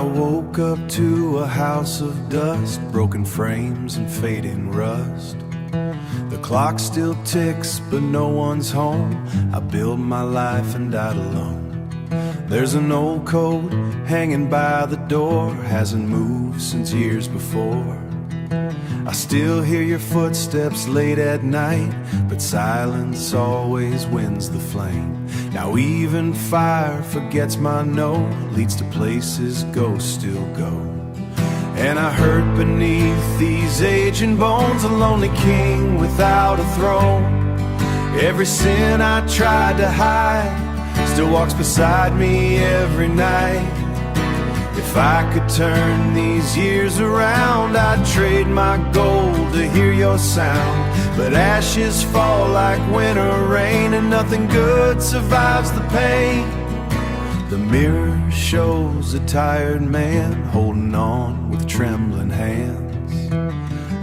woke up to a house of dust, broken frames and fading rust. The clock still ticks, but no one's home. I built my life and died alone. There's an old coat hanging by the door, hasn't moved since years before. I still hear your footsteps late at night, but silence always wins the flame. Now even fire forgets my note, leads to places ghosts still go. And I hurt beneath these aging bones, a lonely king without a throne. Every sin I tried to hide still walks beside me every night. If I could turn these years around, I'd trade my gold to hear your sound. But ashes fall like winter rain, and nothing good survives the pain. The mirror shows a tired man holding on with trembling hands.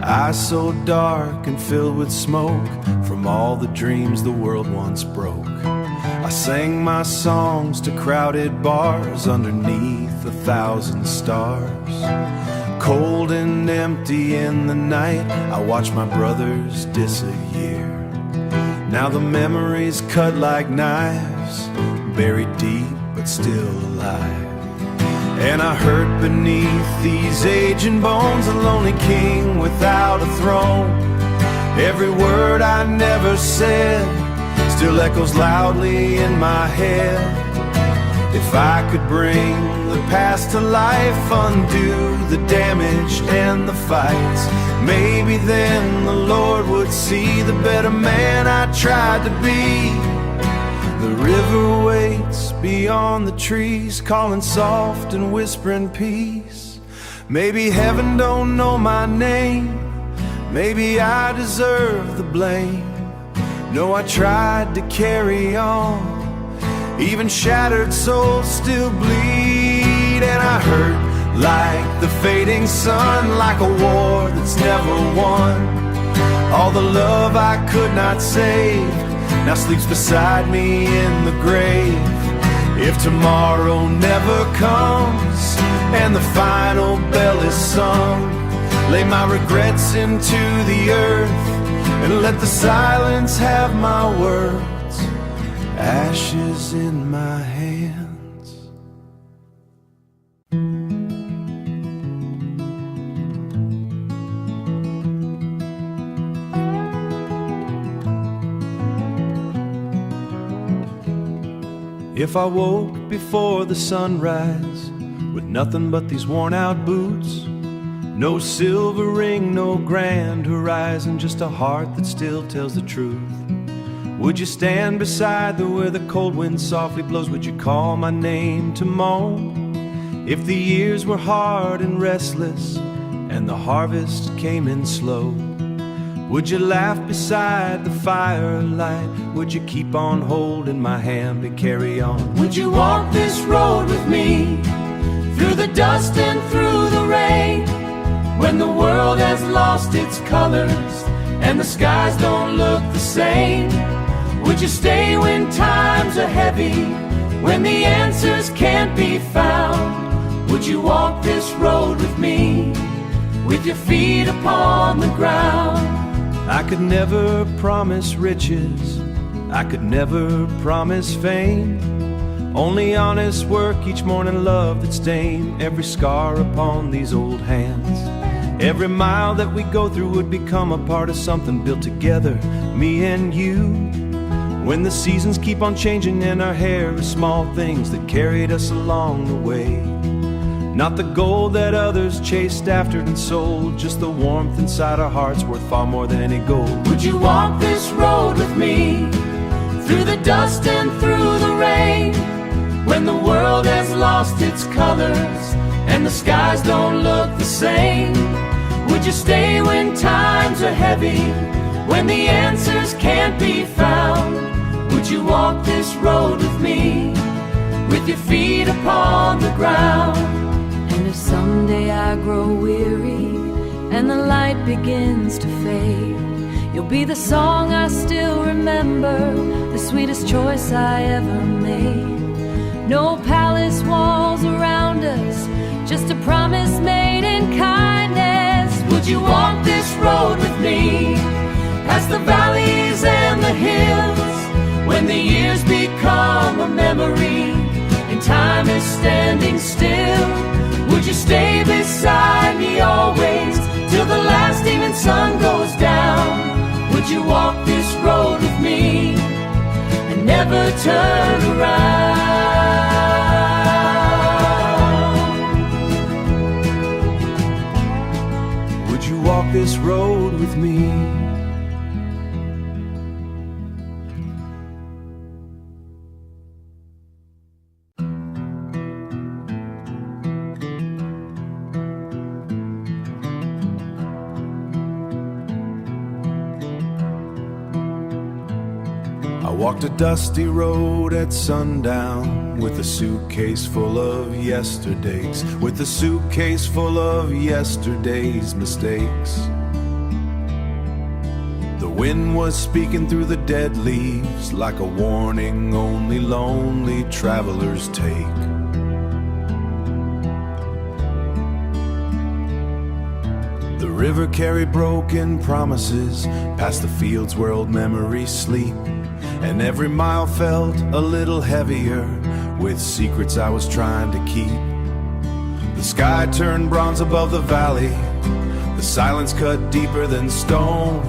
Eyes so dark and filled with smoke from all the dreams the world once broke. I sang my songs to crowded bars underneath 1,000 stars. Cold and empty in the night, I watched my brothers disappear. Now the memories cut like knives, buried deep but still alive. And I hurt beneath these aging bones, a lonely king without a throne. Every word I never said still echoes loudly in my head. If I could bring the past to life, undo the damage and the fights, maybe then the Lord would see the better man I tried to be. The river waits beyond the trees, calling soft and whispering peace. Maybe heaven don't know my name, maybe I deserve the blame. No, I tried to carry on, even shattered souls still bleed. And I hurt like the fading sun, like a war that's never won. All the love I could not save now sleeps beside me in the grave. If tomorrow never comes and the final bell is sung, lay my regrets into the earth and let the silence have my words, ashes in my hands. If I woke before the sunrise with nothing but these worn out boots, no silver ring, no grand horizon, just a heart that still tells the truth, would you stand beside the where the cold wind softly blows? Would you call my name to moan? If the years were hard and restless and the harvest came in slow, would you laugh beside the firelight? Would you keep on holding my hand and carry on? Would you walk this road with me, through the dust and through the rain, when the world has lost its colors and the skies don't look the same? Would you stay when times are heavy, when the answers can't be found? Would you walk this road with me, with your feet upon the ground? I could never promise riches, I could never promise fame, only honest work each morning, love that stain every scar upon these old hands. Every mile that we go through would become a part of something built together, me and you. When the seasons keep on changing and our hair is small things that carried us along the way, not the gold that others chased after and sold, just the warmth inside our hearts worth far more than any gold. Would you walk this road with me, through the dust and through the rain, when the world has lost its colors and the skies don't look the same? Would you stay when times are heavy, when the answers can't be found? Would you walk this road with me, with your feet upon the ground? And if someday I grow weary and the light begins to fade, you'll be the song I still remember, the sweetest choice I ever made. No palace walls around us, just a promise made in kindness. Would you walk this road with me, past the valleys and the hills, when the years become a memory and time is standing still? Would you stay beside me always, till the last evening sun goes down? Would you walk this road with me and never turn around? Would you walk this road with me? I walked a dusty road at sundown with a suitcase full of yesterdays, with a suitcase full of yesterday's mistakes. The wind was speaking through the dead leaves like a warning only lonely travelers take. The river carried broken promises past the fields where old memories sleep, and every mile felt a little heavier with secrets I was trying to keep. The sky turned bronze above the valley, the silence cut deeper than stone.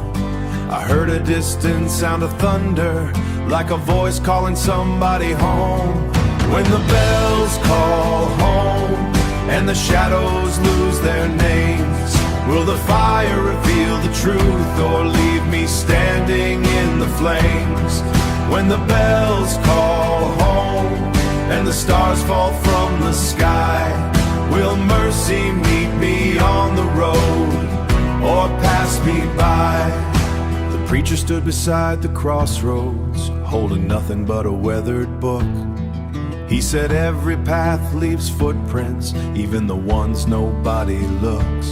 I heard a distant sound of thunder, like a voice calling somebody home. When the bells call home and the shadows lose their names, will the fire reveal the truth or leave me standing in the flames? When the bells call home and the stars fall from the sky, will mercy meet me on the road or pass me by? The preacher stood beside the crossroads, holding nothing but a weathered book. He said every path leaves footprints, even the ones nobody looks.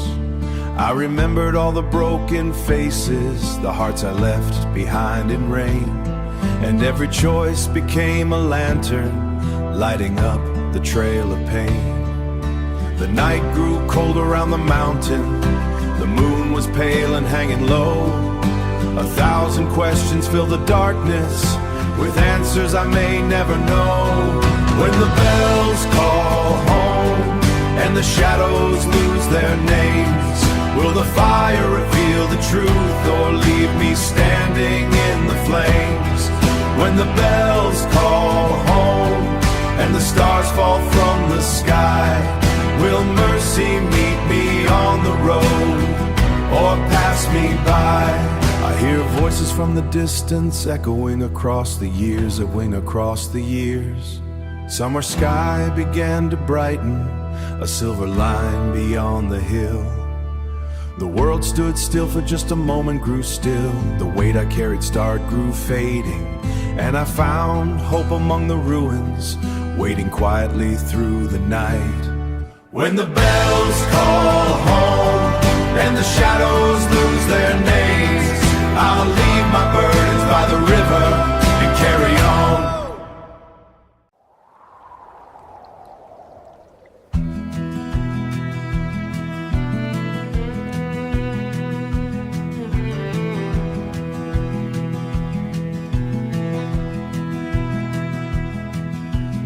I remembered all the broken faces, the hearts I left behind in rain, and every choice became a lantern, lighting up the trail of pain. The night grew cold around the mountain, the moon was pale and hanging low. 1,000 questions filled the darkness with answers I may never know. When the bells call home and the shadows lose their names, will the fire reveal the truth or leave me standing in the flames? When the bells call home and the stars fall from the sky, will mercy meet me on the road or pass me by? I hear voices from the distance echoing across the years that wing across the years. Summer sky began to brighten, a silver line beyond the hill. The world stood still for just a moment, grew still. The weight I carried starred grew fading, and I found hope among the ruins, waiting quietly through the night. When the bells call home and the shadows lose their names, I'll leave my burdens by the river and carry on.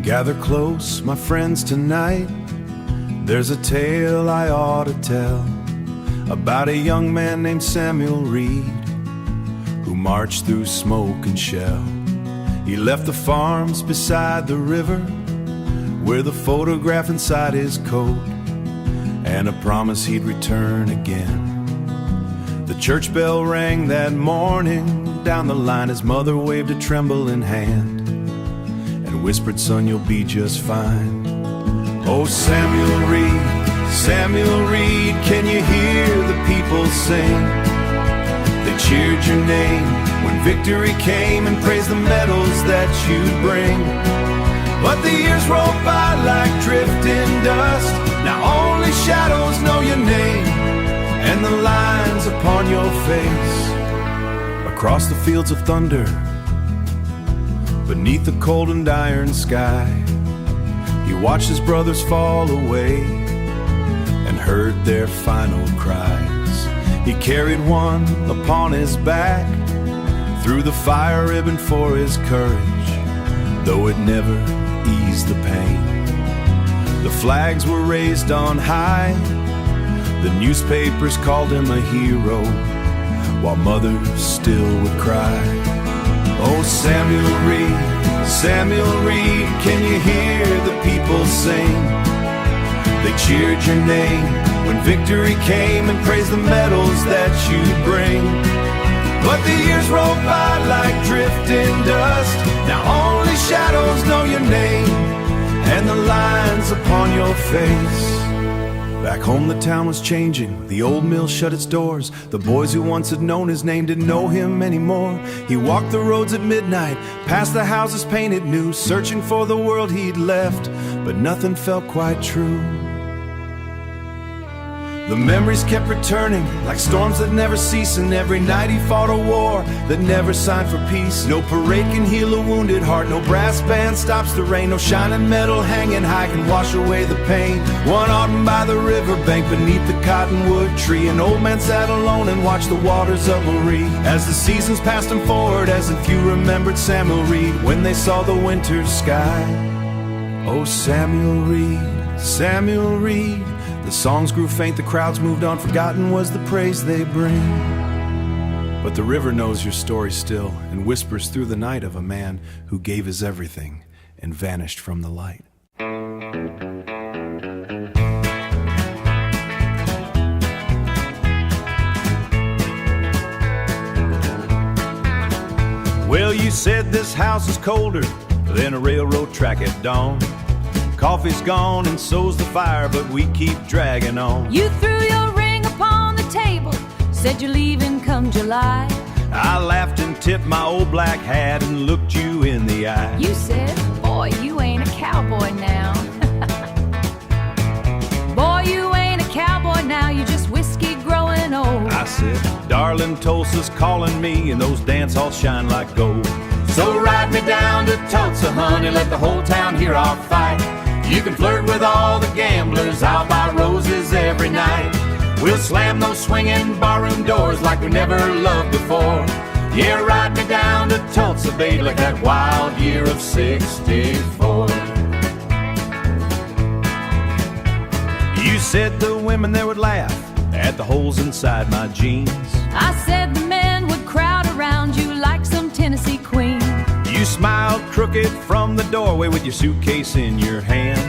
Gather close, my friends, tonight. There's a tale I ought to tell about a young man named Samuel Reed who marched through smoke and shell. He left the farms beside the river with a photograph inside his coat and a promise he'd return again. The church bell rang that morning. Down the line his mother waved a trembling hand and whispered, "Son, you'll be just fine." Oh, Samuel Reed, can you hear the people sing? They cheered your name when victory came and praised the medals that you'd bring. But the years rolled by like drifting dust. Now only shadows know your name and the lines upon your face. Across the fields of thunder, beneath the cold and iron sky, he watched his brothers fall away heard their final cries. He carried one upon his back, threw the fire ribbon for his courage, though it never eased the pain. The flags were raised on high, the newspapers called him a hero, while mothers still would cry. Oh, Samuel Reed, can you hear the people sing? They cheered your name when victory came and praised the medals that you bring. But the years roll by like drifting dust. Now only shadows know your name and the lines upon your face. Back home the town was changing, the old mill shut its doors. The boys who once had known his name didn't know him anymore. He walked the roads at midnight, past the houses painted new, searching for the world he'd left, but nothing felt quite true. The memories kept returning like storms that never cease, and every night he fought a war that never signed for peace. No parade can heal a wounded heart, no brass band stops the rain, no shining metal hanging high can wash away the pain. One autumn by the riverbank beneath the cottonwood tree, an old man sat alone and watched the waters of Erie. As the seasons passed him forward, as a few remembered Samuel Reed when they saw the winter sky. Oh, Samuel Reed, the songs grew faint, the crowds moved on, forgotten was the praise they bring. But the river knows your story still, and whispers through the night of a man who gave his everything and vanished from the light. Well, you said this house is colder than a railroad track at dawn. Coffee's gone and so's the fire, but we keep dragging on. You threw your ring upon the table, said you're leaving come July. I laughed and tipped my old black hat and looked you in the eye. You said, boy, you ain't a cowboy now. Boy, you ain't a cowboy now, you're just whiskey growing old. I said, darling, Tulsa's calling me, and those dance halls shine like gold. So ride me down to Tulsa, honey, let the whole town hear our fight. You can flirt with all the gamblers, I'll buy roses every night. We'll slam those swinging barroom doors like we never loved before. Yeah, ride me down to Tulsa, baby, like that wild year of '64. You said the women there would laugh at the holes inside my jeans. I said the men would crowd around you like some Tennessee queen. You smiled crooked from the doorway with your suitcase in your hand.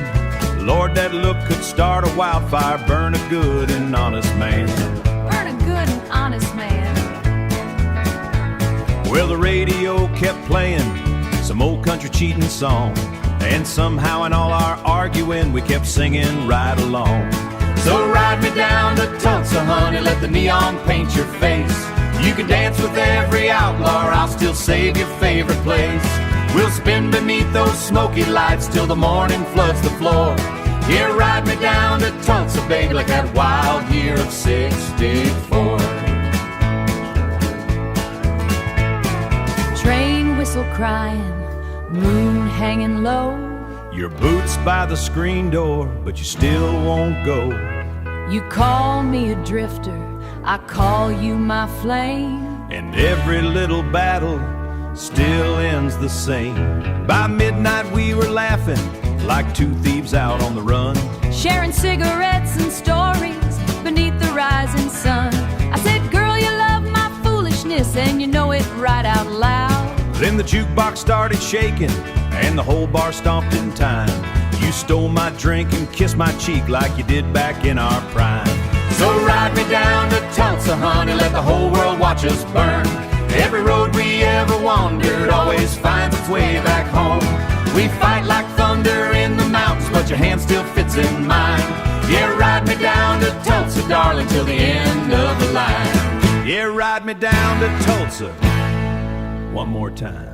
Lord, that look could start a wildfire, burn a good and honest man. Burn a good and honest man. Well, the radio kept playing some old country cheating song, and somehow in all our arguing we kept singing right along. So ride me down to Tulsa, honey, let the neon paint your face. You can dance with every outlaw, I'll still save your favorite place. We'll spin beneath those smoky lights till the morning floods the floor. Here, ride me down to Tulsa, baby, like that wild year of '64. Train whistle crying, moon hanging low. Your boots by the screen door, but you still won't go. You call me a drifter, I call you my flame. And every little battle still ends the same. By midnight we were laughing like two thieves out on the run, sharing cigarettes and stories beneath the rising sun. I said, girl, you love my foolishness and you know it right out loud. Then the jukebox started shaking and the whole bar stomped in time. You stole my drink and kissed my cheek like you did back in our prime. So ride me down to Tulsa, honey, let the whole world watch us burn. Every road we ever wandered always finds its way back home. We fight like thunder in the mountains, but your hand still fits in mine. Yeah, ride me down to Tulsa, darling, till the end of the line. Yeah, ride me down to Tulsa one more time.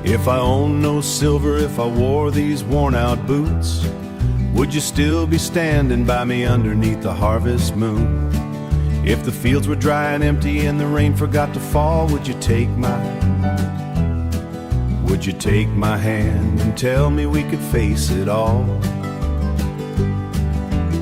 If I owned no silver, if I wore these worn out boots, would you still be standing by me underneath the harvest moon? If the fields were dry and empty and the rain forgot to fall, would you take my hand and tell me we could face it all?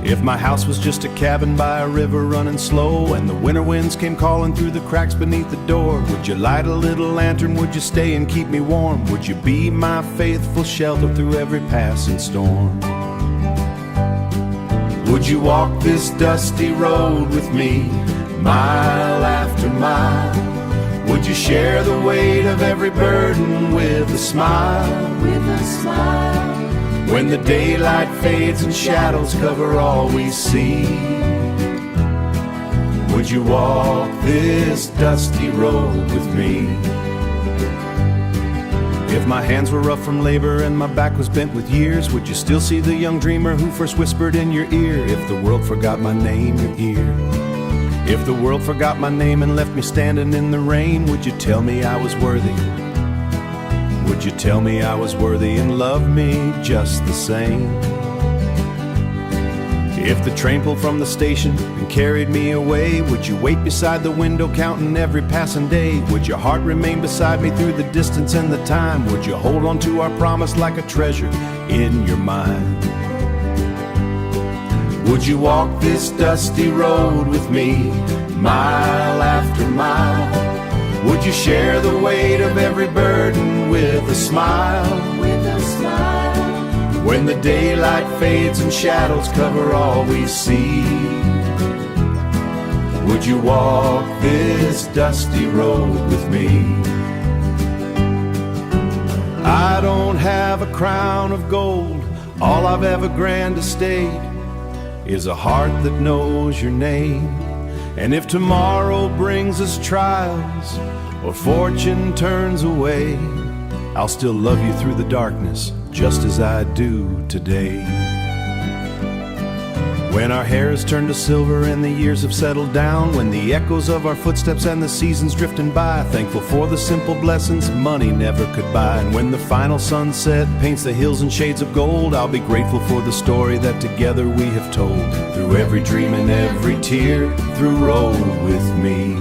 If my house was just a cabin by a river running slow and the winter winds came calling through the cracks beneath the door, would you light a little lantern? Would you stay and keep me warm? Would you be my faithful shelter through every passing storm? Would you walk this dusty road with me, mile after mile? Would you share the weight of every burden with a smile? With a smile. When the daylight fades and shadows cover all we see, would you walk this dusty road with me? If my hands were rough from labor and my back was bent with years, would you still see the young dreamer who first whispered in your ear? If the world forgot my name, your ear. If the world forgot my name and left me standing in the rain, would you tell me I was worthy? Would you tell me I was worthy and love me just the same? If the train pulled from the station and carried me away, would you wait beside the window counting every passing day? Would your heart remain beside me through the distance and the time? Would you hold on to our promise like a treasure in your mind? Would you walk this dusty road with me, mile after mile? Would you share the weight of every burden with a smile? With a smile. When the daylight fades and shadows cover all we see, would you walk this dusty road with me? I don't have a crown of gold. All I've ever grand estate is a heart that knows your name. And if tomorrow brings us trials or fortune turns away, I'll still love you through the darkness just as I do today. When our hair has turned to silver and the years have settled down, when the echoes of our footsteps and the seasons drifting by, thankful for the simple blessings money never could buy. And when the final sunset paints the hills in shades of gold, I'll be grateful for the story that together we have told. Through every dream and every tear, through road with me.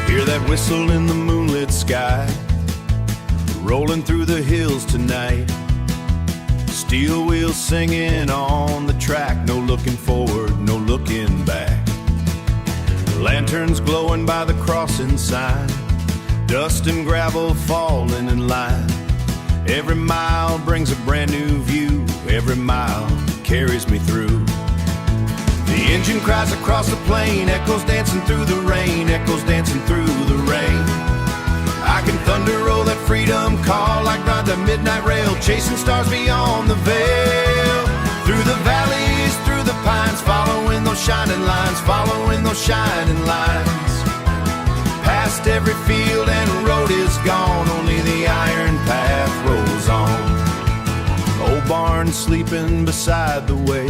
Hear that whistle in the moonlit sky, rolling through the hills tonight. Steel wheels singing on the track, no looking forward, no looking back. Lanterns glowing by the crossing sign, dust and gravel falling in line. Every mile brings a brand new view, every mile carries me through. The engine cries across the plain, echoes dancing through the rain, echoes dancing through the rain. I can thunder roll that freedom call like ride the midnight rail, chasing stars beyond the veil. Through the valleys, through the pines, following those shining lines, following those shining lines. Past every field and road is gone, only the iron path rolls on. Old barn sleeping beside the way,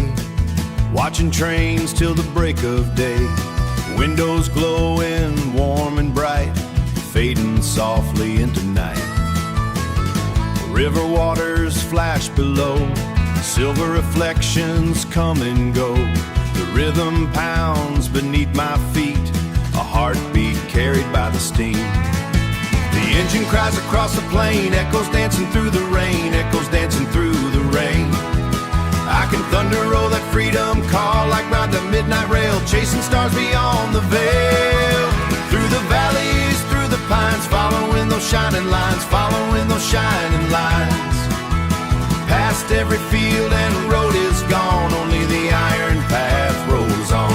watching trains till the break of day. Windows glowing warm and bright, fading softly into night. River waters flash below, silver reflections come and go. The rhythm pounds beneath my feet, a heartbeat carried by the steam. The engine cries across the plain, echoes dancing through the rain, echoes dancing through the rain. I can thunder roll that freedom call like ride the midnight rail, chasing stars beyond the veil. Through the valleys, through the pines, following those shining lines, following those shining lines. Past every field and road is gone, only the iron path rolls on.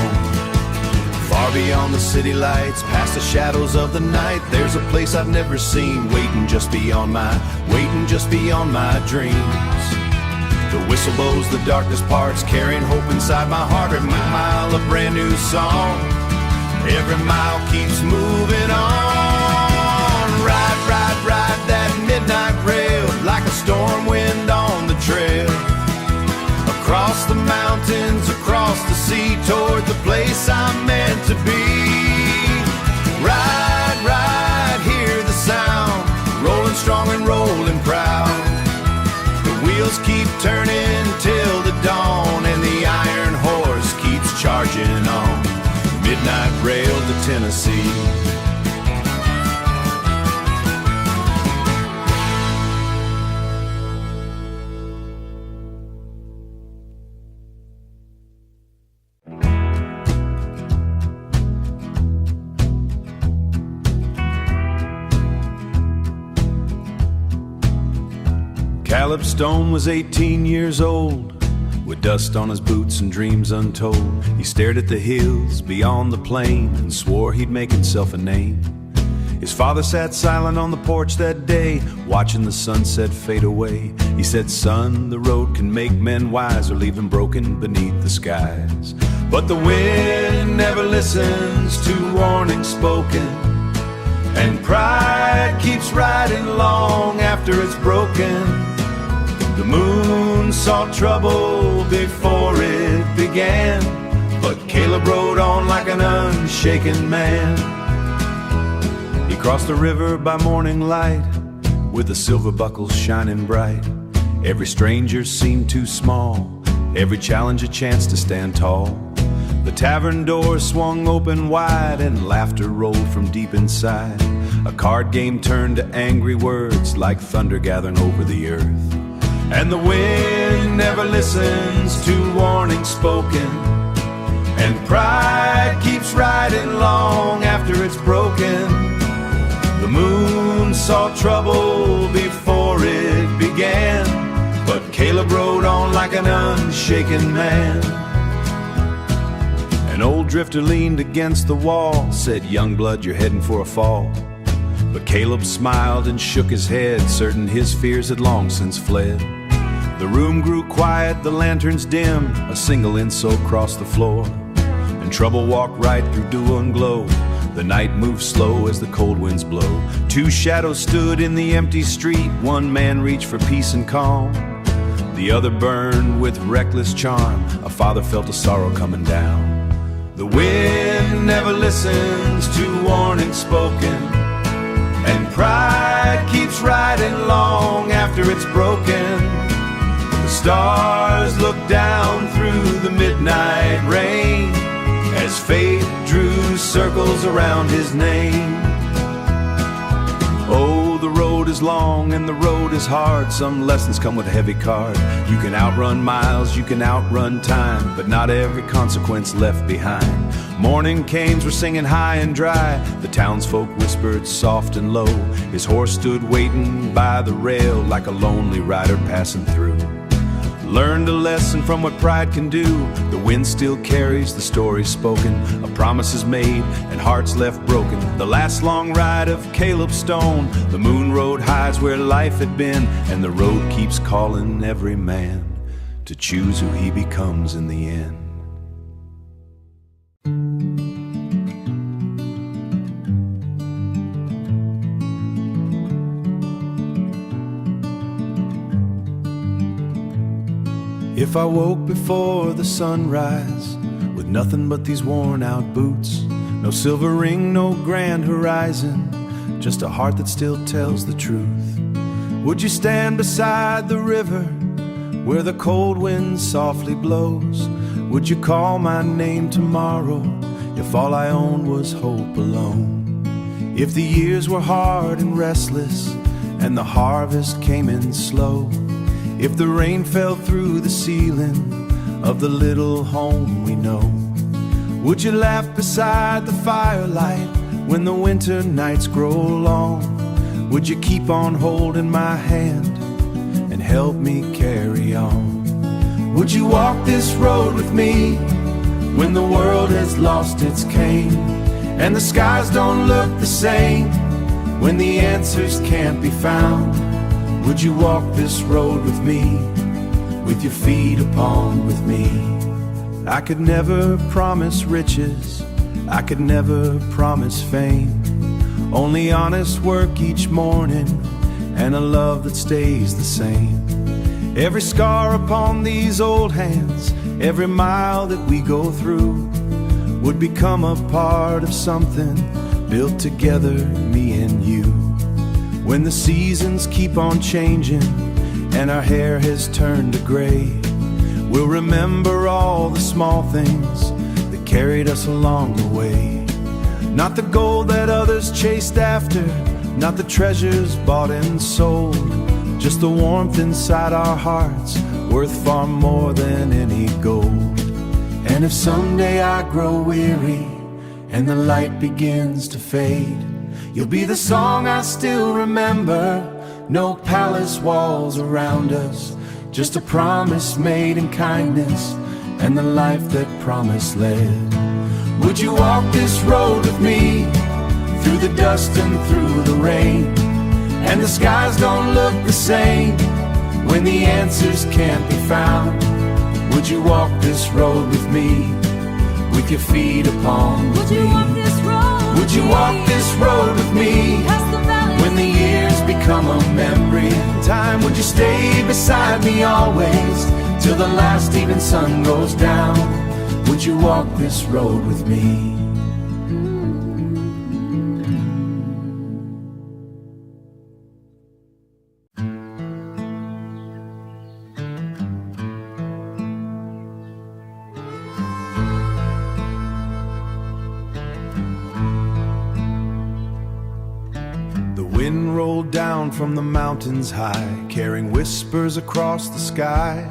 Far beyond the city lights, past the shadows of the night, there's a place I've never seen, waiting just beyond my dreams. The whistle blows, the darkness parts, carrying hope inside my heart. Every mile a brand new song, every mile keeps moving on. Ride, ride, ride that midnight rail. trail. Across the mountains, across the sea, toward the place I'm meant to be. Ride, ride, hear the sound, rolling strong and rolling proud. The wheels keep turning till the dawn, and the iron horse keeps charging on. Midnight rail to Tennessee. Caleb Stone was 18 years old, with dust on his boots and dreams untold. He stared at the hills beyond the plain and swore he'd make himself a name. His father sat silent on the porch that day, watching the sunset fade away. He said, "Son, the road can make men wise or leave them broken beneath the skies. But the wind never listens to warnings spoken, and pride keeps riding long after it's broken. The moon saw trouble before it began, but Caleb rode on like an unshaken man. He crossed the river by morning light, with the silver buckles shining bright. Every stranger seemed too small, every challenge a chance to stand tall. The tavern door swung open wide, and laughter rolled from deep inside. A card game turned to angry words, like thunder gathering over the earth. And the wind never listens to warnings spoken, and pride keeps riding long after it's broken. The moon saw trouble before it began, but Caleb rode on like an unshaken man. An old drifter leaned against the wall, said, "Young blood, you're heading for a fall." But Caleb smiled and shook his head, certain his fears had long since fled. The room grew quiet, the lanterns dim, a single insult crossed the floor, and trouble walked right through dew and glow. The night moved slow as the cold winds blow. Two shadows stood in the empty street, one man reached for peace and calm, the other burned with reckless charm. A father felt a sorrow coming down. The wind never listens to warnings spoken, and pride keeps riding long after it's broken. The stars look down through the midnight rain, as fate drew circles around his name. Oh, the road is long and the road is hard. Some lessons come with a heavy card. You can outrun miles, you can outrun time, but not every consequence left behind. Morning canes were singing high and dry, the townsfolk whispered soft and low. His horse stood waiting by the rail, like a lonely rider passing through. Learned a lesson from what pride can do. The wind still carries the story spoken, a promise is made and hearts left broken. The last long ride of Caleb Stone, the moon road hides where life had been, and the road keeps calling every man to choose who he becomes in the end. If I woke before the sunrise, with nothing but these worn out boots, no silver ring, no grand horizon, just a heart that still tells the truth, would you stand beside the river where the cold wind softly blows? Would you call my name tomorrow if all I owned was hope alone? If the years were hard and restless and the harvest came in slow, if the rain fell through the ceiling of the little home we know, would you laugh beside the firelight when the winter nights grow long? Would you keep on holding my hand and help me carry on? Would you walk this road with me when the world has lost its cane and the skies don't look the same, when the answers can't be found? Would you walk this road with me, with your feet upon with me? I could never promise riches, I could never promise fame, only honest work each morning and a love that stays the same. Every scar upon these old hands, every mile that we go through, would become a part of something built together, me and you. When the seasons keep on changing and our hair has turned to gray, we'll remember all the small things that carried us along the way. Not the gold that others chased after, not the treasures bought and sold, just the warmth inside our hearts, worth far more than any gold. And if someday I grow weary and the light begins to fade, you'll be the song I still remember. No palace walls around us, just a promise made in kindness and the life that promise led. Would you walk this road with me, through the dust and through the rain? And the skies don't look the same when the answers can't be found. Would you walk this road with me, with your feet upon the Would you walk this road? Would you walk this road with me, Past the valleys when the years become a memory in time? Would you stay beside me always, till the last evening sun goes down? Would you walk this road with me? The wind rolled down from the mountains high, carrying whispers across the sky.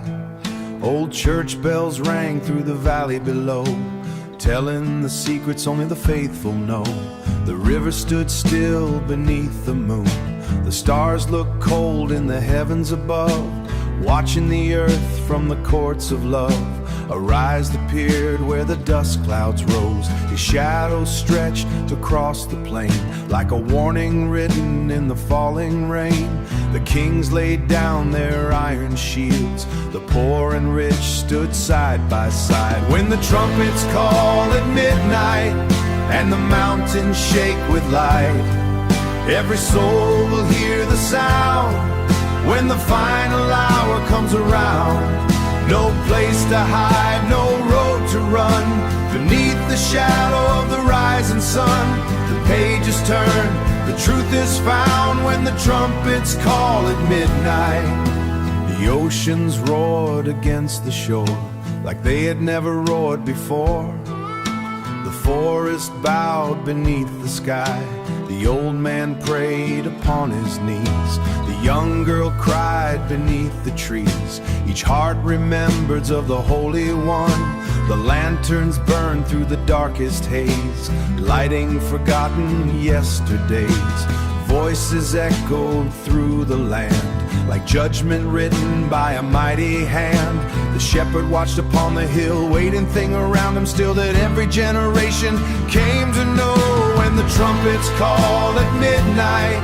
Old church bells rang through the valley below, telling the secrets only the faithful know. The river stood still beneath the moon, the stars looked cold in the heavens above, watching the earth from the courts of love. A rise appeared where the dust clouds rose, his shadow stretched across the plain, like a warning written in the falling rain. The kings laid down their iron shields, the poor and rich stood side by side. When the trumpets call at midnight and the mountains shake with light, every soul will hear the sound when the final hour comes around. No place to hide, no road to run, beneath the shadow of the rising sun. The pages turn, the truth is found when the trumpets call at midnight. The oceans roared against the shore like they had never roared before. The forest bowed beneath the sky, the old man prayed upon his knees. The young girl cried beneath the trees, each heart remembered of the Holy One. The lanterns burned through the darkest haze, lighting forgotten yesterdays. Voices echoed through the land, like judgment written by a mighty hand. The shepherd watched upon the hill, waiting thing around him still that every generation came to know. When the trumpets call at midnight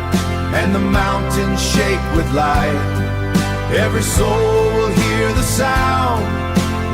and the mountains shake with light, every soul will hear the sound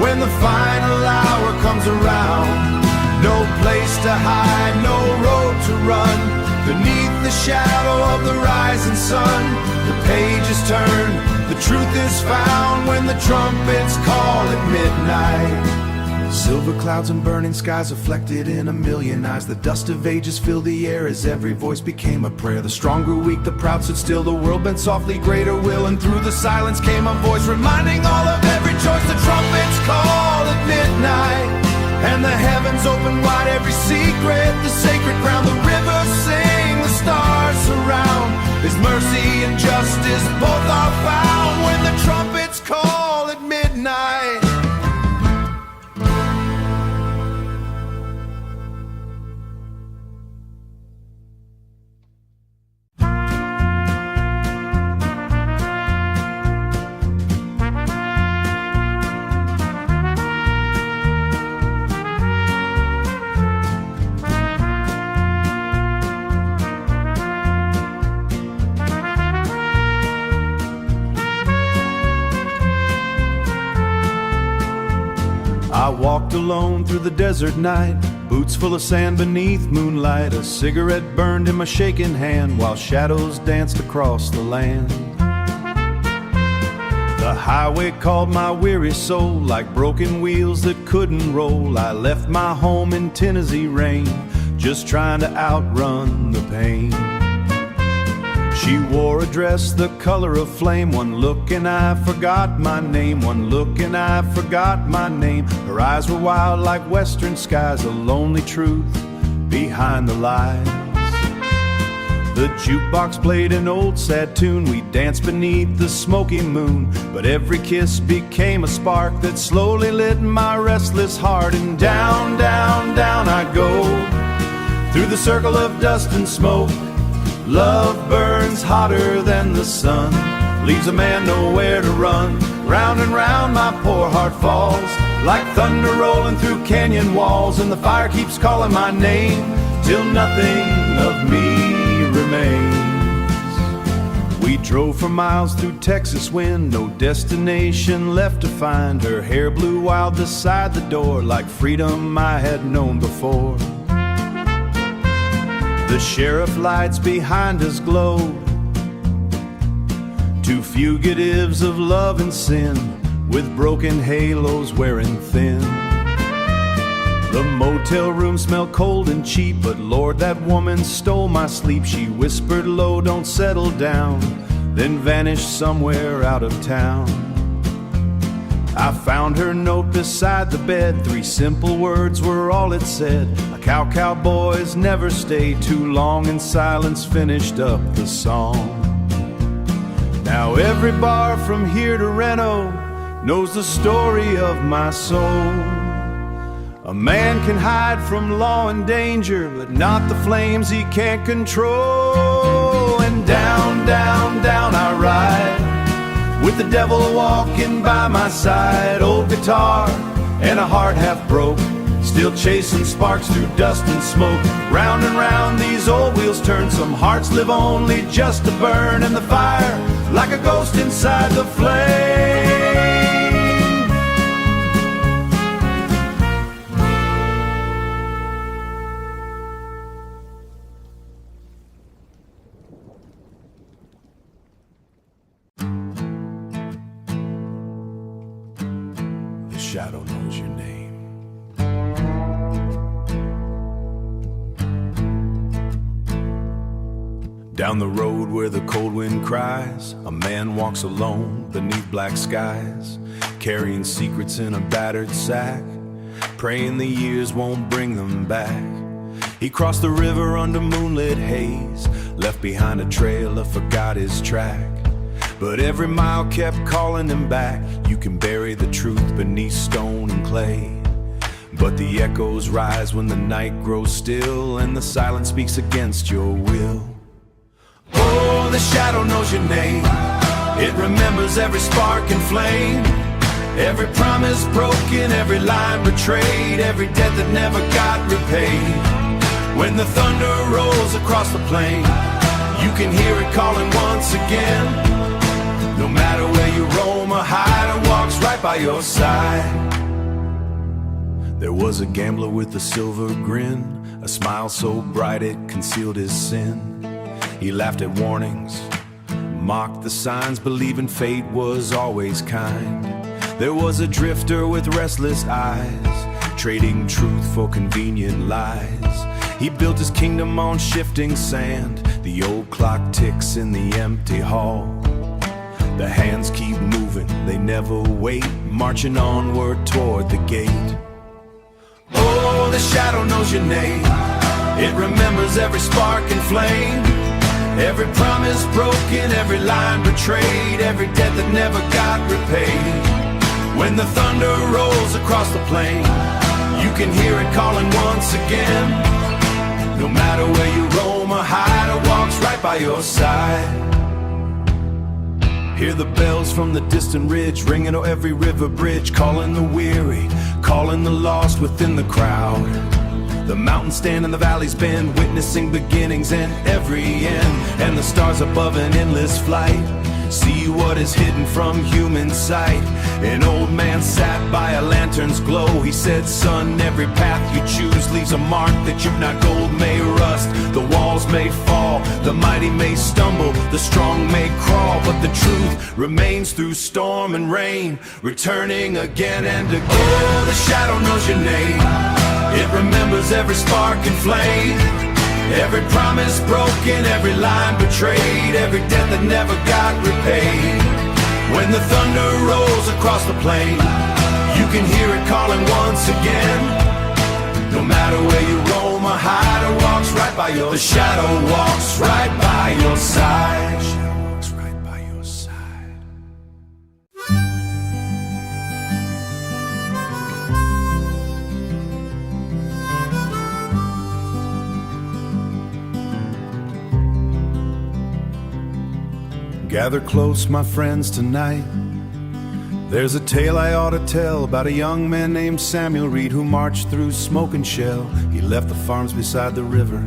when the final hour comes around. No place to hide, no road to run, beneath the shadow of the rising sun. The pages turn, the truth is found when the trumpets call at midnight. Silver clouds and burning skies reflected in a million eyes. The dust of ages filled the air as every voice became a prayer. The strong grew weak, the proud stood still, the world bent softly greater will. And through the silence came a voice reminding all of every choice. The trumpets call at midnight and the heavens open wide, every secret, the sacred ground. The rivers sing, the stars surround, His mercy and justice both are found when the trumpets call at midnight. I walked alone through the desert night, boots full of sand beneath moonlight. A cigarette burned in my shaking hand while shadows danced across the land. The highway called my weary soul, like broken wheels that couldn't roll. I left my home in Tennessee rain, just trying to outrun the pain. She wore a dress the color of flame. One look and I forgot my name. One look and I forgot my name. Her eyes were wild like western skies, a lonely truth behind the lies. The jukebox played an old sad tune. We danced beneath the smoky moon, but every kiss became a spark that slowly lit my restless heart. And down, down, down I go, through the circle of dust and smoke. Love burns hotter than the sun, leaves a man nowhere to run. Round and round my poor heart falls, like thunder rolling through canyon walls. And the fire keeps calling my name, till nothing of me remains. We drove for miles through Texas wind, no destination left to find. Her hair blew wild beside the door, like freedom I had known before. The sheriff lights behind us glowed, two fugitives of love and sin, with broken halos wearing thin. The motel room smelled cold and cheap, but Lord, that woman stole my sleep. She whispered low, don't settle down, then vanished somewhere out of town. I found her note beside the bed. 3 simple words were all it said. Cowboys never stay too long, and silence finished up the song. Now every bar from here to Reno knows the story of my soul. A man can hide from law and danger, but not the flames he can't control. And down, down, down I ride, with the devil walking by my side. Old guitar and a heart half broke, still chasing sparks through dust and smoke. Round and round these old wheels turn, some hearts live only just to burn in the fire, like a ghost inside the flame. The shadow knows your name. Down the road where the cold wind cries, a man walks alone beneath black skies, carrying secrets in a battered sack, praying the years won't bring them back. He crossed the river under moonlit haze, left behind a trail of forgot his track. But every mile kept calling him back. You can bury the truth beneath stone and clay, but the echoes rise when the night grows still, and the silence speaks against your will. Oh, the shadow knows your name. It remembers every spark and flame, every promise broken, every line betrayed, every debt that never got repaid. When the thunder rolls across the plain, you can hear it calling once again. No matter where you roam or hide, it walks right by your side. There was a gambler with a silver grin, a smile so bright it concealed his sin. He laughed at warnings, mocked the signs, believing fate was always kind. There was a drifter with restless eyes, trading truth for convenient lies. He built his kingdom on shifting sand. The old clock ticks in the empty hall. The hands keep moving, they never wait, marching onward toward the gate. Oh, the shadow knows your name. It remembers every spark and flame, every promise broken, every line betrayed, every debt that never got repaid. When the thunder rolls across the plain, you can hear it calling once again. No matter where you roam or hide, it walks right by your side. Hear the bells from the distant ridge, ringing on every river bridge, calling the weary, calling the lost within the crowd. The mountains stand and the valleys bend, witnessing beginnings and every end. And the stars above an endless flight see what is hidden from human sight. An old man sat by a lantern his glow. He said, son, every path you choose leaves a mark that you've not. Gold may rust, the walls may fall, the mighty may stumble, the strong may crawl, but the truth remains through storm and rain, returning again and again. Oh, the shadow knows your name. It remembers every spark and flame, every promise broken, every line betrayed, every debt that never got repaid. When the thunder rolls across the plain, you can hear it calling once again. No matter where you roam or hide, or walks right by your, the shadow walks right by your side. The shadow walks right by your side. Gather close, my friends, tonight. There's a tale I ought to tell about a young man named Samuel Reed who marched through smoke and shell. He left the farms beside the river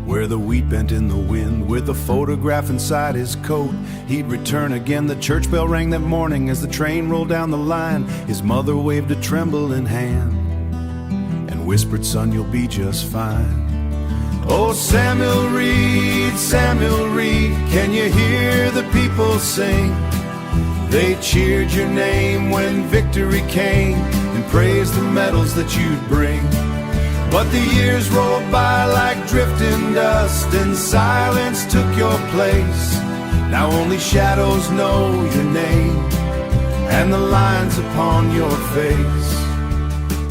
where the wheat bent in the wind. With a photograph inside his coat, he'd return again. The church bell rang that morning as the train rolled down the line. His mother waved a trembling hand and whispered, son, you'll be just fine. Oh, Samuel Reed, can you hear the people sing? They cheered your name when victory came and praised the medals that you'd bring. But the years rolled by like drifting dust, and silence took your place. Now only shadows know your name and the lines upon your face.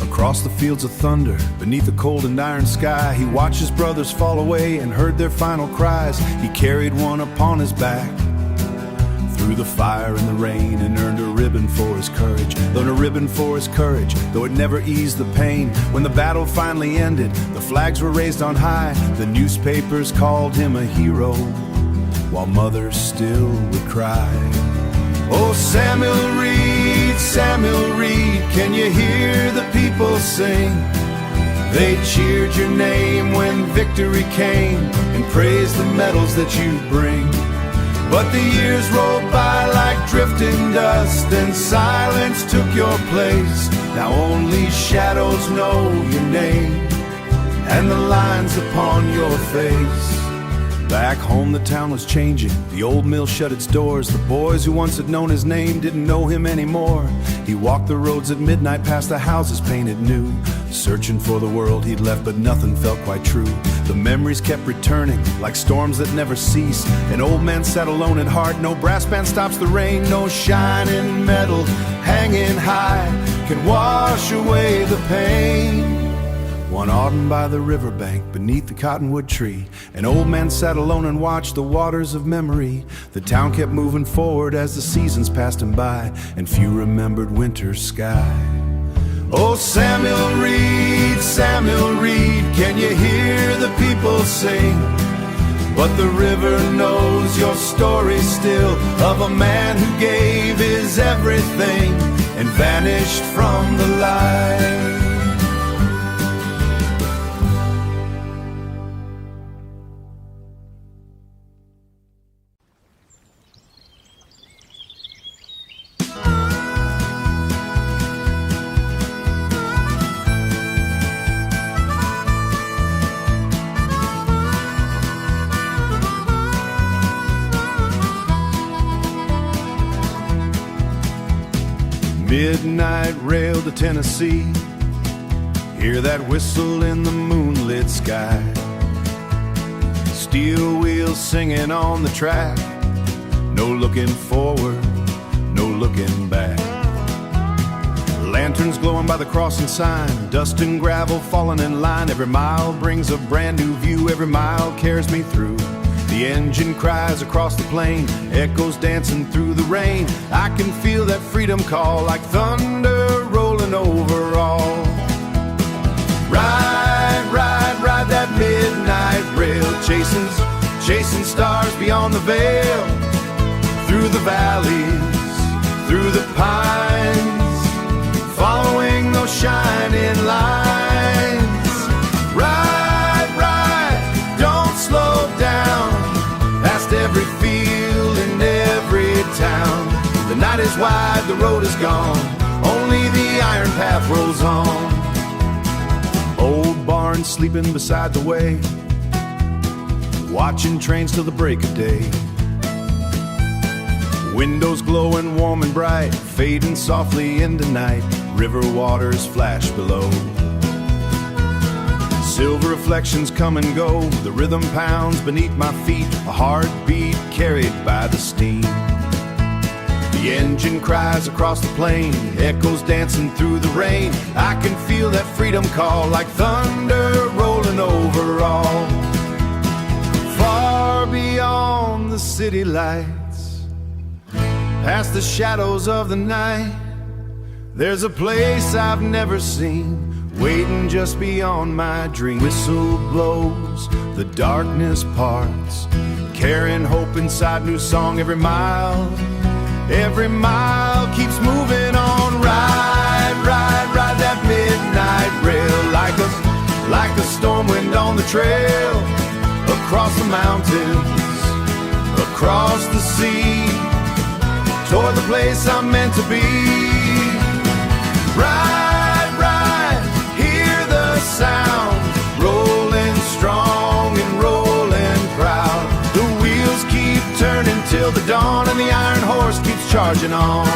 Across the fields of thunder, beneath the cold and iron sky, he watched his brothers fall away and heard their final cries. He carried one upon his back through the fire and the rain, and earned a ribbon for his courage. Earned a ribbon for his courage, though it never eased the pain. When the battle finally ended, the flags were raised on high. The newspapers called him a hero, while mothers still would cry. Oh, Samuel Reed, can you hear the people sing? They cheered your name when victory came and praised the medals that you bring. But the years rolled by like drifting dust, and silence took your place. Now only shadows know your name and the lines upon your face. Back home the town was changing, the old mill shut its doors. The boys who once had known his name didn't know him anymore. He walked the roads at midnight past the houses painted new, searching for the world he'd left, but nothing felt quite true. The memories kept returning like storms that never cease. An old man sat alone at heart, no brass band stops the rain. No shining metal hanging high can wash away the pain. One autumn by the riverbank, beneath the cottonwood tree, an old man sat alone and watched the waters of memory. The town kept moving forward as the seasons passed him by, and few remembered winter's sky. Oh, Samuel Reed, can you hear the people sing? But the river knows your story still, of a man who gave his everything and vanished from the light. Midnight rail to Tennessee, hear that whistle in the moonlit sky. Steel wheels singing on the track, no looking forward, no looking back. Lanterns glowing by the crossing sign, dust and gravel falling in line. Every mile brings a brand new view, every mile carries me through. The engine cries across the plain, echoes dancing through the rain. I can feel that freedom call like thunder rolling over all. Ride, ride, ride that midnight rail, chasing stars beyond the veil. Through the valleys, through the pines, following those shining lines. Ride, ride, don't slow down, past every field and every town. The night is wide, the road is gone, only the iron path we're woman sleeping beside the way, watching trains till the break of day. Windows glowing warm and bright, fading softly into night. River waters flash below. Silver reflections come and go. The rhythm pounds beneath my feet, a heartbeat carried by the steam. The engine cries across the plain, echoes dancing through the rain. I can feel that freedom call like thunder rolling over all. Far beyond the city lights, past the shadows of the night, there's a place I've never seen, waiting just beyond my dream. Whistle blows, the darkness parts, carrying hope inside, new song every mile. Every mile keeps moving on. Ride, ride, ride that midnight rail like a storm wind on the trail. Across the mountains, across the sea, toward the place I'm meant to be. Ride, ride, hear the sound, rolling strong and rolling proud. The wheels keep turning till the dawn, and the iron horse keeps charging on.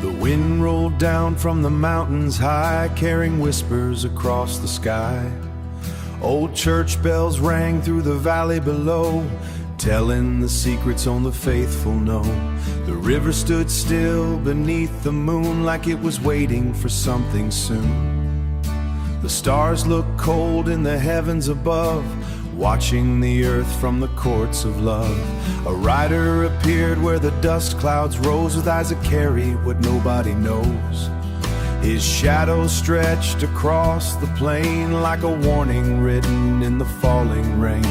The wind rolled down from the mountains high, carrying whispers across the sky. Old church bells rang through the valley below, telling the secrets only the faithful know. The river stood still beneath the moon, like it was waiting for something soon. The stars looked cold in the heavens above, watching the earth from the courts of love. A rider appeared where the dust clouds rose, with eyes that carry what nobody knows. His shadow stretched across the plain like a warning written in the falling rain.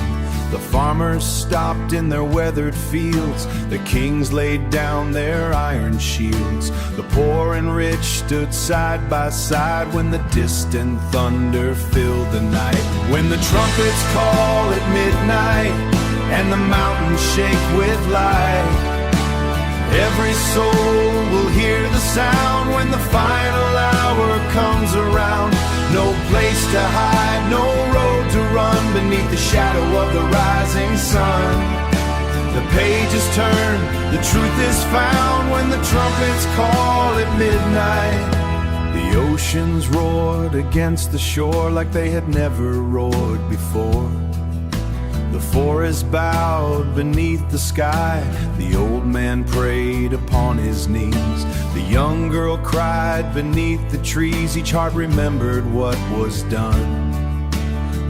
The farmers stopped in their weathered fields, the kings laid down their iron shields. The poor and rich stood side by side when the distant thunder filled the night. When the trumpets call at midnight and the mountains shake with light, every soul will hear the sound when the final hour comes around. No place to hide, no road to run beneath the shadow of the rising sun. The pages turn, the truth is found when the trumpets call at midnight. The oceans roared against the shore like they had never roared before. The forest bowed beneath the sky, the old man prayed upon his knees. The young girl cried beneath the trees, each heart remembered what was done.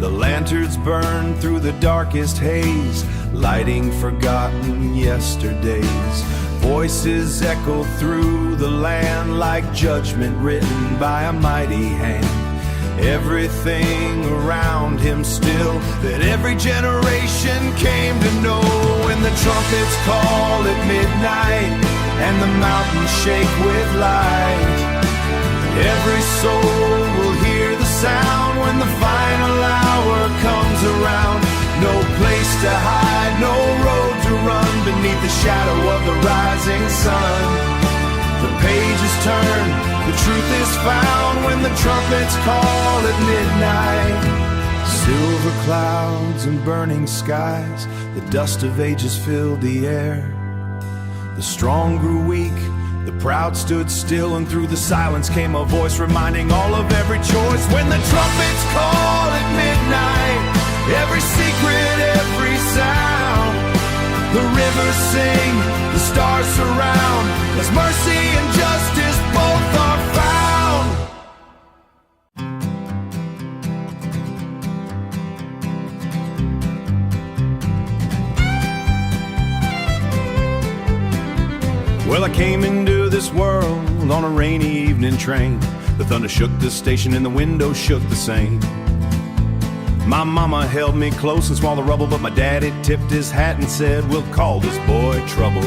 The lanterns burned through the darkest haze, lighting forgotten yesterdays. Voices echoed through the land like judgment written by a mighty hand. Everything around him still, that every generation came to know. When the trumpets call at midnight and the mountains shake with light, every soul will hear the sound when the final hour comes around. No place to hide, no road to run beneath the shadow of the rising sun. The pages turn, the truth is found when the trumpets call at midnight. Silver clouds and burning skies, the dust of ages filled the air. The strong grew weak, the proud stood still, and through the silence came a voice reminding all of every choice. When the trumpets call at midnight, every secret, every sound, the rivers sing, the stars surround, as mercy and justice both are found. Well, I came into this world on a rainy evening train. The thunder shook the station and the windows shook the same. My mama held me close and swallowed rubble, but my daddy tipped his hat and said, we'll call this boy Trouble.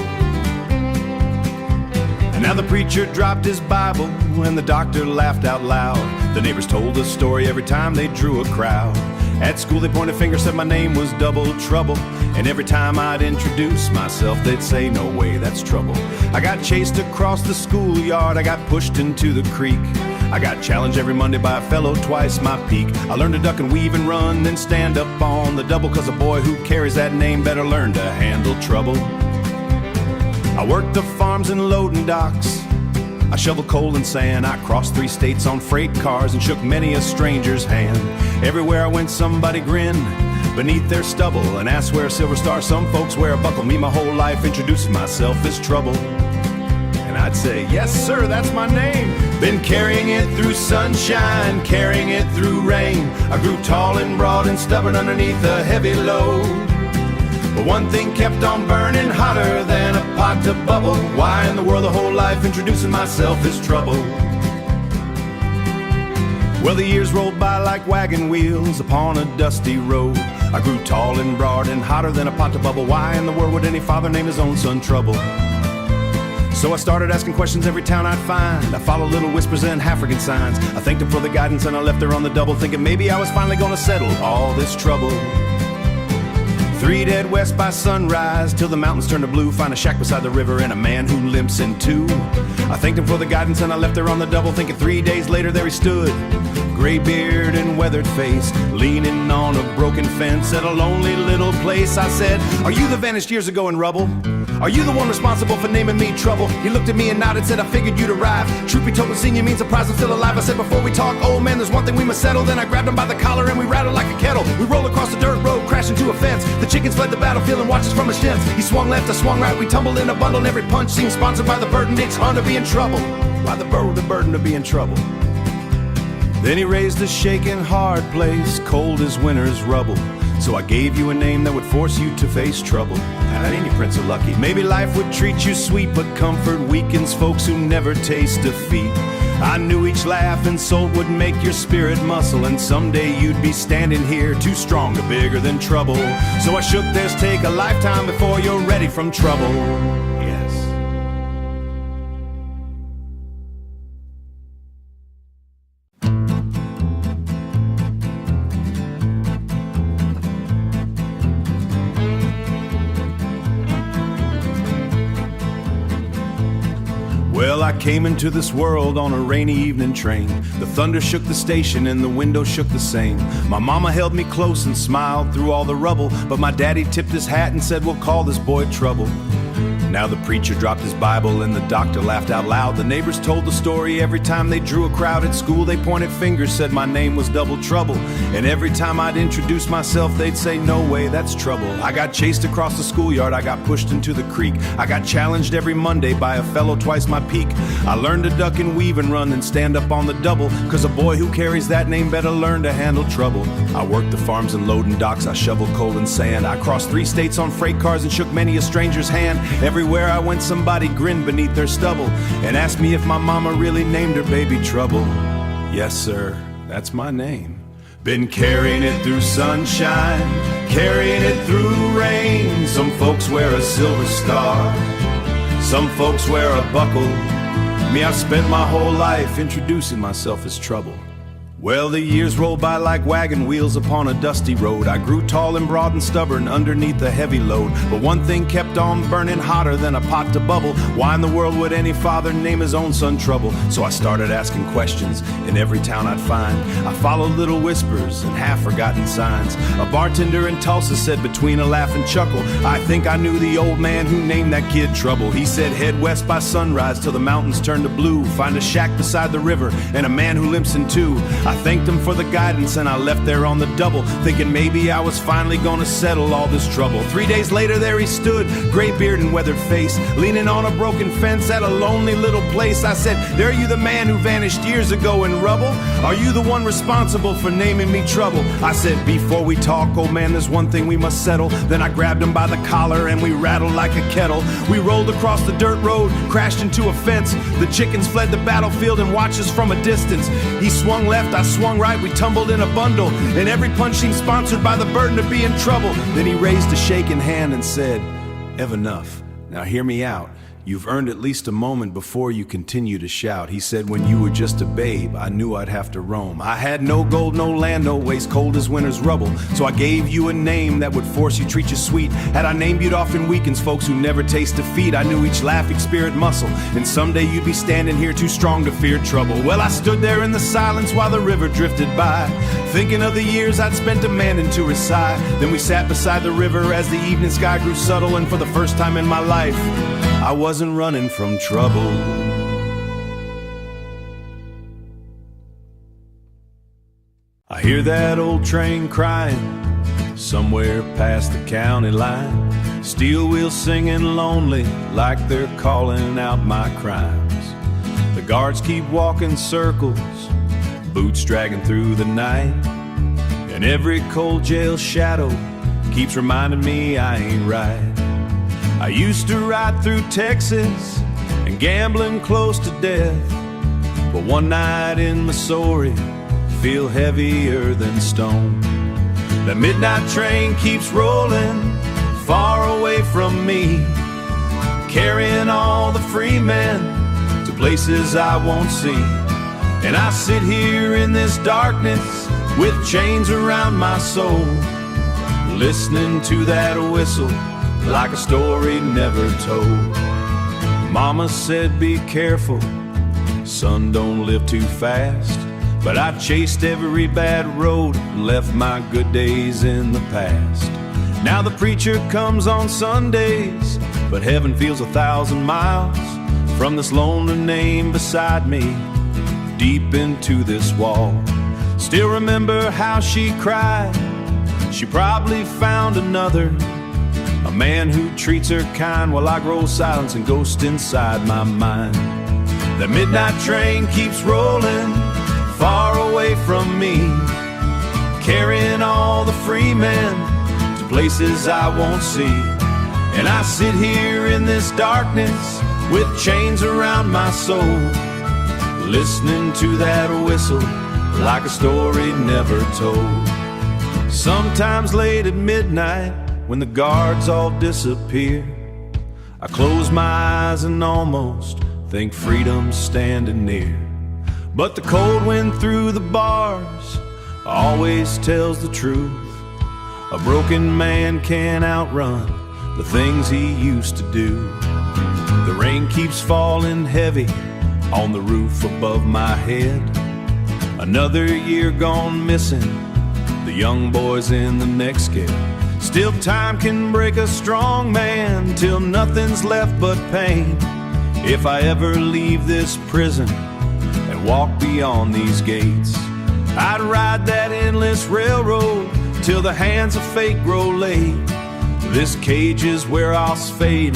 And now the preacher dropped his Bible and the doctor laughed out loud. The neighbors told a story every time they drew a crowd. At school they pointed fingers, said my name was Double Trouble. And every time I'd introduce myself, they'd say, no way, that's trouble. I got chased across the schoolyard, I got pushed into the creek. I got challenged every Monday by a fellow twice my peak. I learned to duck and weave and run, then stand up on the double, 'cause a boy who carries that name better learn to handle trouble. I worked the farms and loading docks, I shoveled coal and sand. I crossed 3 states on freight cars and shook many a stranger's hand. Everywhere I went somebody grinned beneath their stubble and asked where a silver star. Some folks wear a buckle. Me my whole life introducing myself as Trouble. And I'd say, yes sir, that's my name. Been carrying it through sunshine, carrying it through rain. I grew tall and broad and stubborn underneath a heavy load. But one thing kept on burning hotter than a pot to bubble. Why in the world the whole life introducing myself as Trouble? Well, the years rolled by like wagon wheels upon a dusty road. I grew tall and broad and hotter than a pot to bubble. Why in the world would any father name his own son Trouble? So I started asking questions every town I'd find. I followed little whispers and African signs. I thanked them for the guidance and I left her on the double, thinking maybe I was finally gonna settle all this trouble. 3 dead west by sunrise, till the mountains turn to blue. Find a shack beside the river and a man who limps in 2. I thanked him for the guidance and I left her on the double, thinking 3 days later there he stood, gray beard and weathered face, leaning on a broken fence at a lonely little place. I said, are you the vanished years ago in rubble? Are you the one responsible for naming me Trouble? He looked at me and nodded, said, I figured you'd arrive. Truth be told, the senior means surprised I'm still alive. I said, before we talk, old man, there's one thing we must settle. Then I grabbed him by the collar and we rattled like a kettle. We rolled across the dirt road, crashed into a fence. The chickens fled the battlefield and watched us from a sheds. He swung left, I swung right, we tumbled in a bundle, and every punch seemed sponsored by the burden. It's hard to be in trouble, by the burden to be in trouble. Then he raised a shaking hard place, cold as winter's rubble. So I gave you a name that would force you to face trouble. That ain't you, Prince of Lucky. Maybe life would treat you sweet, but comfort weakens folks who never taste defeat. I knew each laugh and insult would make your spirit muscle, and someday you'd be standing here too strong or bigger than trouble. So I shook theirs, take a lifetime before you're ready from trouble. Yes. Well, I came into this world on a rainy evening train. The thunder shook the station and the window shook the same. My mama held me close and smiled through all the rubble, but my daddy tipped his hat and said, we'll call this boy Trouble. Now the preacher dropped his Bible and the doctor laughed out loud. The neighbors told the story every time they drew a crowd. At school they pointed fingers, said my name was Double Trouble. And every time I'd introduce myself, they'd say, no way, that's trouble. I got chased across the schoolyard, I got pushed into the creek. I got challenged every Monday by a fellow twice my peak. I learned to duck and weave and run and stand up on the double, 'cause a boy who carries that name better learn to handle trouble. I worked the farms and loading docks, I shoveled coal and sand. I crossed 3 states on freight cars and shook many a stranger's hand. Everywhere I went somebody grinned beneath their stubble and asked me if my mama really named her baby Trouble. Yes sir, that's my name. Been carrying it through sunshine, carrying it through rain. Some folks wear a silver star, some folks wear a buckle. Me, I've spent my whole life introducing myself as Trouble. Well, the years rolled by like wagon wheels upon a dusty road. I grew tall and broad and stubborn underneath a heavy load. But one thing kept on burning hotter than a pot to bubble. Why in the world would any father name his own son Trouble? So I started asking questions in every town I'd find. I followed little whispers and half-forgotten signs. A bartender in Tulsa said between a laugh and chuckle, I think I knew the old man who named that kid Trouble. He said head west by sunrise till the mountains turn to blue. Find a shack beside the river and a man who limps in 2. I thanked him for the guidance and I left there on the double, thinking maybe I was finally gonna settle all this trouble. 3 days later there he stood, gray beard and weathered face, leaning on a broken fence at a lonely little place. I said, there you the man who vanished years ago in rubble? Are you the one responsible for naming me Trouble? I said, before we talk, old man, there's one thing we must settle. Then I grabbed him by the collar and we rattled like a kettle. We rolled across the dirt road, crashed into a fence. The chickens fled the battlefield and watched us from a distance. He swung left, I I swung right, we tumbled in a bundle, and every punch seemed sponsored by the burden of being trouble. Then he raised a shaking hand and said, "Ev enough. Now hear me out. You've earned at least a moment before you continue to shout." He said, "When you were just a babe, I knew I'd have to roam. I had no gold, no land, no waste, cold as winter's rubble. So I gave you a name that would force you, treat you sweet. Had I named you'd often weakens folks who never taste defeat. I knew each laughing spirit muscle, and someday you'd be standing here too strong to fear trouble." Well, I stood there in the silence while the river drifted by, thinking of the years I'd spent demanding to her side. Then we sat beside the river as the evening sky grew subtle, and for the first time in my life, I wasn't running from trouble. I hear that old train crying somewhere past the county line, steel wheels singing lonely like they're calling out my crimes. The guards keep walking circles, boots dragging through the night, and every cold jail shadow keeps reminding me I ain't right. I used to ride through Texas and gambling close to death, but one night in Missouri feel heavier than stone. The midnight train keeps rolling far away from me, carrying all the free men to places I won't see. And I sit here in this darkness with chains around my soul, listening to that whistle like a story never told. Mama said, "Be careful, son, don't live too fast." But I chased every bad road and left my good days in the past. Now the preacher comes on Sundays, but heaven feels 1,000 miles from this lonely name beside me, deep into this wall. Still remember how she cried. She probably found another, a man who treats her kind, while I grow silence and ghost inside my mind. The midnight train keeps rolling far away from me, carrying all the free men to places I won't see. And I sit here in this darkness with chains around my soul, listening to that whistle like a story never told. Sometimes late at midnight, when the guards all disappear, I close my eyes and almost think freedom's standing near. But the cold wind through the bars always tells the truth. A broken man can't outrun the things he used to do. The rain keeps falling heavy on the roof above my head. Another year gone missing, the young boys in the next kid. Still time can break a strong man till nothing's left but pain. If I ever leave this prison and walk beyond these gates, I'd ride that endless railroad till the hands of fate grow late. This cage is where I'll fade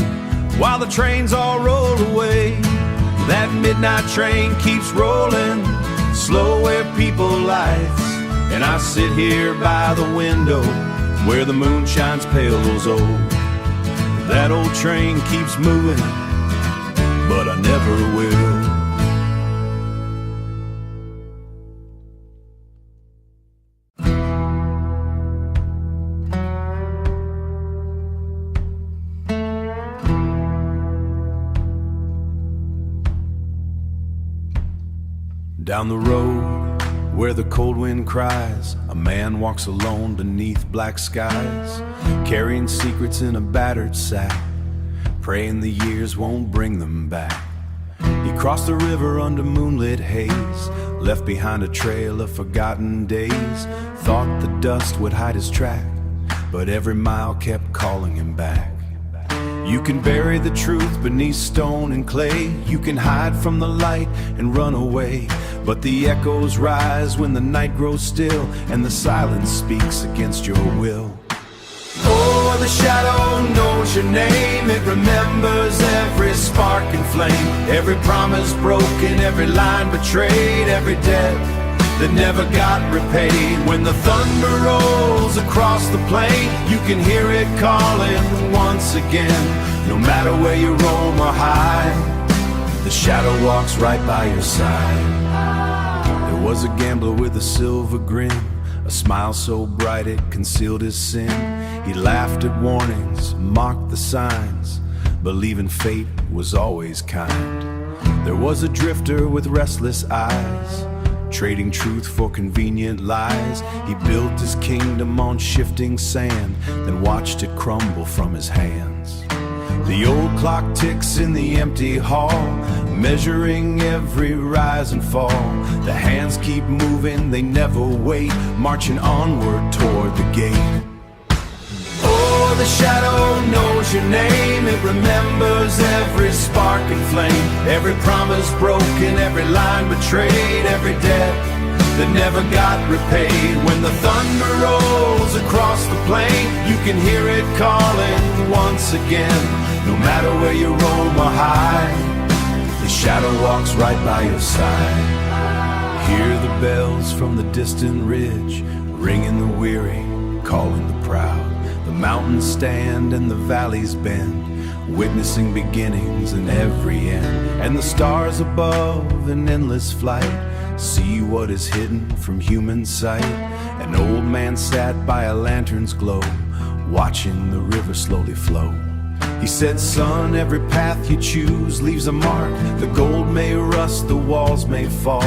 while the trains all roll away. That midnight train keeps rolling slow where people lights, and I sit here by the window where the moon shines pale as old. That old train keeps moving, but I never will. Down the road where the cold wind cries, a man walks alone beneath black skies, carrying secrets in a battered sack, praying the years won't bring them back. He crossed the river under moonlit haze, left behind a trail of forgotten days. Thought the dust would hide his track, but every mile kept calling him back. You can bury the truth beneath stone and clay, you can hide from the light and run away, but the echoes rise when the night grows still and the silence speaks against your will. Oh, the shadow knows your name, it remembers every spark and flame, every promise broken, every line betrayed, every debt that never got repaid. When the thunder rolls across the plain, you can hear it calling once again. No matter where you roam or hide, the shadow walks right by your side. There was a gambler with a silver grin, a smile so bright it concealed his sin. He laughed at warnings, mocked the signs, believing fate was always kind. There was a drifter with restless eyes, trading truth for convenient lies. He built his kingdom on shifting sand, then watched it crumble from his hands. The old clock ticks in the empty hall, measuring every rise and fall. The hands keep moving, they never wait, marching onward toward the gate. Oh, the shadow knows your name. It remembers every spark and flame, every promise broken, every line betrayed, every debt that never got repaid. When the thunder rolls across the plain, you can hear it calling once again. No matter where you roam or hide, the shadow walks right by your side. Hear the bells from the distant ridge, ringing the weary, calling the proud. The mountains stand and the valleys bend, witnessing beginnings and every end. And the stars above in endless flight see what is hidden from human sight. An old man sat by a lantern's glow, watching the river slowly flow. He said, son, every path you choose leaves a mark. The gold may rust, the walls may fall,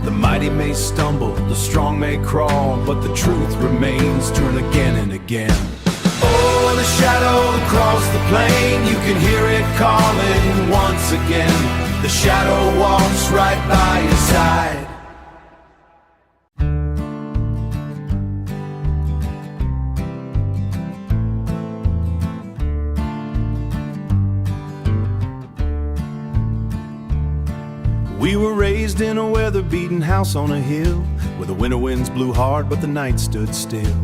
the mighty may stumble, the strong may crawl, but the truth remains, turn again and again. Oh, the shadow across the plain, you can hear it calling once again. The shadow walks right by your side. We were raised in a weather-beaten house on a hill, where the winter winds blew hard but the night stood still.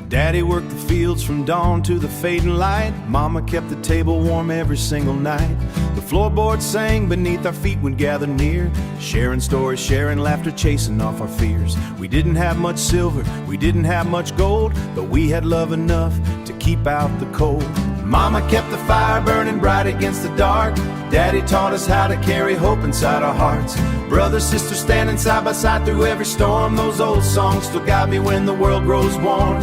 Daddy worked the fields from dawn to the fading light. Mama kept the table warm every single night. The floorboards sang beneath our feet when gathered near, sharing stories, sharing laughter, chasing off our fears. We didn't have much silver, we didn't have much gold, but we had love enough to keep out the cold. Mama kept the fire burning bright against the dark. Daddy taught us how to carry hope inside our hearts. Brothers, sisters standing side by side through every storm. Those old songs still guide me when the world grows warm.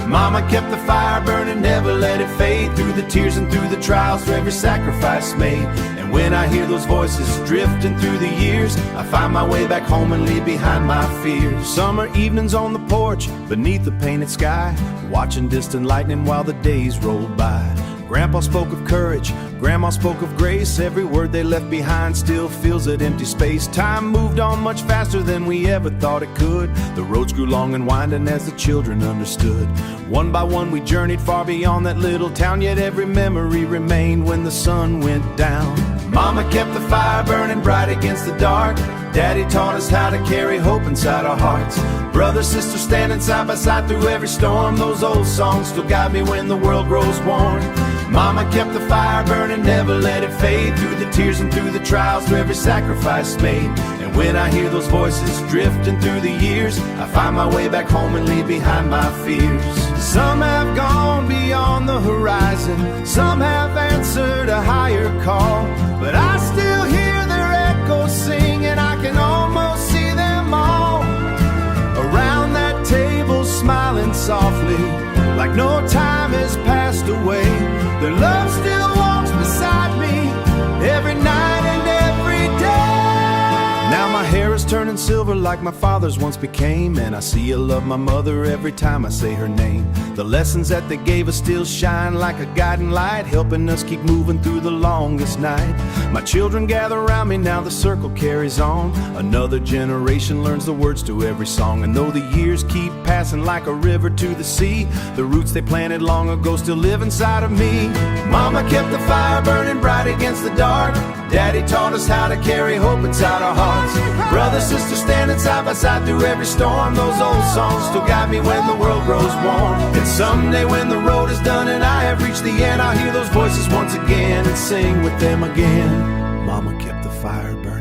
Mama kept the fire burning, never let it fade, through the tears and through the trials, through every sacrifice made. And when I hear those voices drifting through the years, I find my way back home and leave behind my fears. Summer evenings on the porch, beneath the painted sky, watching distant lightning while the days rolled by. Grandpa spoke of courage, Grandma spoke of grace. Every word they left behind still fills that empty space. Time moved on much faster than we ever thought it could. The roads grew long and winding as the children understood. One by one we journeyed far beyond that little town, yet every memory remained when the sun went down. Mama kept the fire burning bright against the dark. Daddy taught us how to carry hope inside our hearts. Brothers, sisters standing side by side through every storm. Those old songs still guide me when the world grows warm. Mama kept the fire burning, never let it fade, through the tears and through the trials, through every sacrifice made. And when I hear those voices drifting through the years, I find my way back home and leave behind my fears. Some have gone beyond the horizon, some have answered a higher call, but I still hear their echoes sing, and I can almost see them all around that table smiling softly, like no time has passed away. Their love still walks beside me every night and every day. Now my hair is turning silver like my father's once became, and I see I love my mother every time I say her name. The lessons that they gave us still shine like a guiding light, helping us keep moving through the longest night. My children gather around me, now the circle carries on. Another generation learns the words to every song. And though the years keep passing like a river to the sea, the roots they planted long ago still live inside of me. Mama kept the fire burning bright against the dark. Daddy taught us how to carry hope inside our hearts. Brothers, sisters standing side by side through every storm. Those old songs still guide me when the world grows warm. And someday when the road is done and I have reached the end, I'll hear those voices once again and sing with them again. Mama kept the fire burning.